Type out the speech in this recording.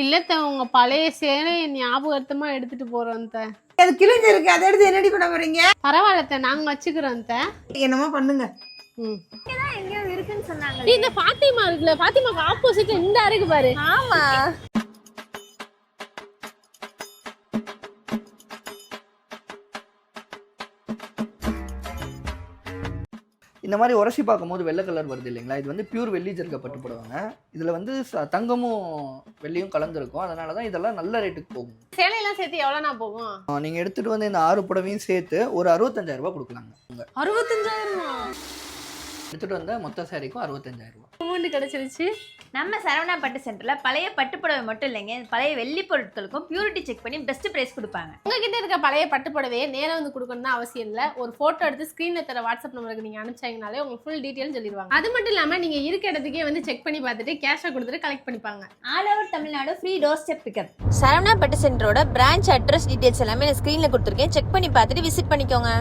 இல்ல உங்க பழைய சேலையை ஞாபகத்தமா எடுத்துட்டு போறோம். அது கிழிஞ்சு இருக்கு, அதை எடுத்து என்னடி பண்ண போறீங்க? பரவாயில்ல, நாங்க வச்சுக்கிறோம். என்னமோ பண்ணுங்க. எங்கேயோ இருக்குன்னு சொன்னாங்க. இந்த பாத்திமா இருக்குல்ல, பாத்திமாக்கு ஆப்போசிட்ல இந்த அறைக்கு பாரு. ஆமா, இந்த மாதிரி உரசி பார்க்கும்போது வெள்ளை கலர் வருது இல்லைங்களா, இது வந்து பியூர் வெள்ளி ஜர்க்கா பட்டு போடுவாங்க. இதில் வந்து தங்கமும் வெள்ளியும் கலந்துருக்கும். அதனால தான் இதெல்லாம் நல்ல ரேட்டுக்கு போகும். சேலையெல்லாம் சேர்த்து எவ்வளோண்ணா போகும்? நீங்கள் எடுத்துகிட்டு வந்து இந்த 6 புடவையும் சேர்த்து ஒரு 65,000 ரூபாய் கொடுக்கலாங்க. 65,000 எடுத்துகிட்டு வந்த மொத்த சாரிக்கும் 65,000 ரூபாய் அமௌண்ட் கிடைச்சிருச்சு. நம்ம சரவணா பட்டு சென்டர்ல பழைய பட்டு புடவை மட்டும் இல்லைங்க, பழைய வெள்ளி பொருட்களுக்கும் பியூரிட்டி செக் பண்ணி பெஸ்ட் பிரைஸ் கொடுப்பாங்க. உங்ககிட்ட இருக்க பழைய பட்டு புடவையை நேரம் வந்து கொடுக்கணும்னு அவசியம் இல்லை. ஒரு போட்டோ எடுத்து ஸ்கிரீன்ல தர வாட்ஸ்அப் நம்பருக்கு நீங்க அனுப்பிச்சாங்கனாலே உங்களுக்கு ஃபுல் டீட்டெயில் சொல்லிடுவாங்க. அது மட்டும் இல்லாம நீங்க இருக்க இடத்துக்கே வந்து செக் பண்ணி பார்த்துட்டு கேஷா கொடுத்துட்டு கலெக்ட் பண்ணிப்பாங்க. All over Tamil Nadu free doorstep pickup. Saravana Pattu சென்டரோட பிரான்ச் அட்ரஸ் டீடைல்ஸ் எல்லாமே நான் ஸ்கிரீன்ல கொடுத்துருக்கேன். செக் பண்ணி பார்த்துட்டு விசிட் பண்ணிக்கோங்க.